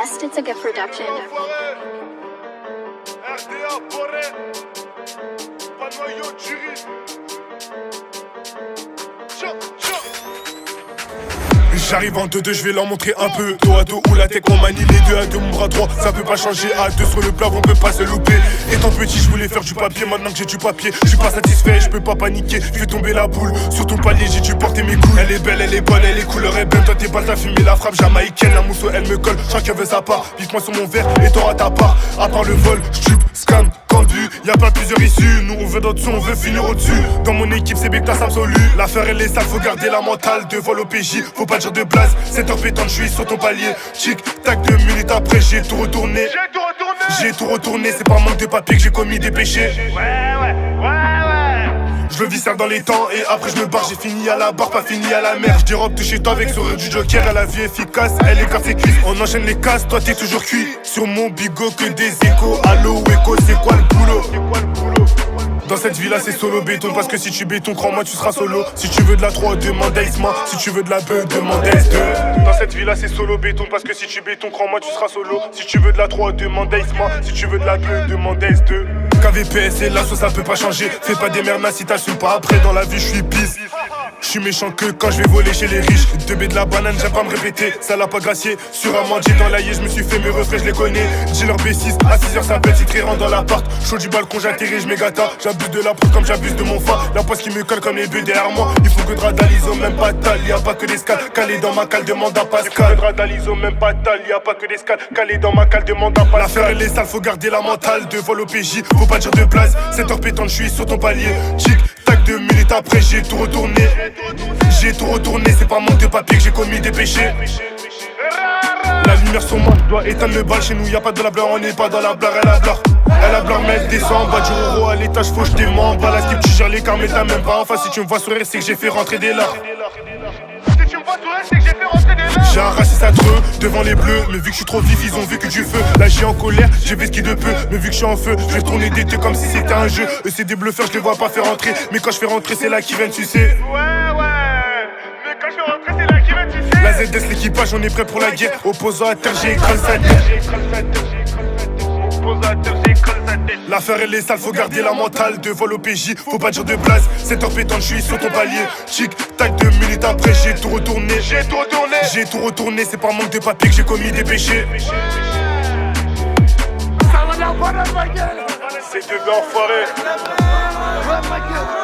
best, it's a good production. RDA, Boré. Pas de noyau, jury. J'arrive en 2-2, je vais leur montrer un peu. Dos à dos ou la tech, on manie les deux à deux, mon bras droit. Ça peut pas changer à deux sur le plat, on peut pas se louper. Étant petit, je voulais faire du papier, maintenant que j'ai du papier, je suis pas satisfait, je peux pas paniquer. Je fais tomber la boule, sur ton palier, j'ai dû porter mes couilles. Elle est belle, elle est bonne, elle est couleur est belle. Toi t'es balle, t'as fumé la frappe jamaïcaine. La mousseau, elle me colle, chacun veut sa part. Pique-moi sur mon verre et t'auras ta part. À part le vol, j'tupe, scam, cambu. Y'a pas plusieurs issues, nous on veut d'autres sons, on veut finir au-dessus. Dans mon équipe, c'est big classe absolue. L'affaire elle est sale, faut garder la mentale. De vol au PJ, faut pas dire de blaze. C'est top pétante, je suis sur ton palier. Tic, tac, 2 minutes après, j'ai tout retourné. J'ai tout retourné, c'est pas manque de papier que j'ai commis des péchés. Ouais. Je le viscère dans les temps et après je me barre. J'ai fini à la barre, pas fini à la mer. Je dérobe tout chez toi avec sourire du Joker. Elle a vie efficace, elle écarte ses cuisses. On enchaîne les casses, toi t'es toujours cuit. Sur mon bigot que des échos. Allo, écho, c'est quoi le boulot? Dans cette vie là c'est solo béton. Parce que si tu béton, crois-moi tu seras solo. Si tu veux de la 3, demande à Isma. Si tu veux de la beuh, demande à S2. Dans cette vie là c'est solo béton. Parce que si tu béton, crois-moi tu seras solo. Si tu veux de la 3, demande à Isma. Si tu veux de la beuh, demande à S2. KVPS et la sauce ça peut pas changer. Fais pas des mernas si t'assumes pas. Après dans la vie je suis pisse. Je suis méchant que quand je vais voler chez les riches. Deux baies de la banane, j'aime pas me répéter. Ça l'a pas gracié. Sur un manger dans l'aïe, je me suis fait mes refrains, je les connais. J'ai leur B6, à 6h ça pète, c'est rentre dans l'appart. Chaud du balcon, j'atterris, je m'égata. J'abuse de la preuve comme j'abuse de mon fa. La poisse qui me colle comme les bœufs derrière moi. Il faut que de radaliso, même pas tal. Y'a pas que d'escale, calé dans ma cale, demande à Pascal. Il faut que de radaliso, même pas tal. Y'a pas que d'escale, calé dans ma cale, demande à Pascal. L'affaire elle est sale, faut garder la mentale. De vol au PJ, faut pas dire de place. 7h pétante, je suis sur ton palier. Chic, tac, 2 minutes après, j'ai tout retourné. J'ai tout retourné, c'est pas manque de papier que j'ai commis des péchés. La lumière sur moi, doit éteindre le bal. Chez nous y'a pas de la blare, on n'est pas dans la blare. Elle a blare, mais elle descend en bas du euro à l'étage, faut que je démembre. La skip, tu gères les cartes, mais t'as même pas en face. Si tu me vois sourire, c'est que j'ai fait rentrer des lards. Si tu me vois sourire, c'est que j'ai fait rentrer des lards. J'ai arraché sa treux devant les bleus, mais vu que je suis trop vif, ils ont vu que du feu. Là j'ai en colère, j'ai fait ce qui de peu, mais vu que je suis en feu, je vais tourner des deux comme si c'était un jeu. Eux c'est des bluffeurs, je les vois pas faire rentrer, mais quand je fais rentrer, c'est là qu'ils viennent sucer. Quand je vais rentrer, c'est là qui va tisser. La ZS, l'équipage, on est prêt pour la guerre. Opposant à terre, j'ai écrasé sa tête. L'affaire elle est sale, faut garder la mentale. De vol au PJ, faut pas dire de blaze. 7h pétante, je suis sur ton palier. Chic, tac, 2 minutes après, j'ai tout retourné. J'ai tout retourné, c'est par manque de papier que j'ai commis des péchés. Ça va la bonne, ma gueule. C'est deux enfoirés. Ouais, ma gueule.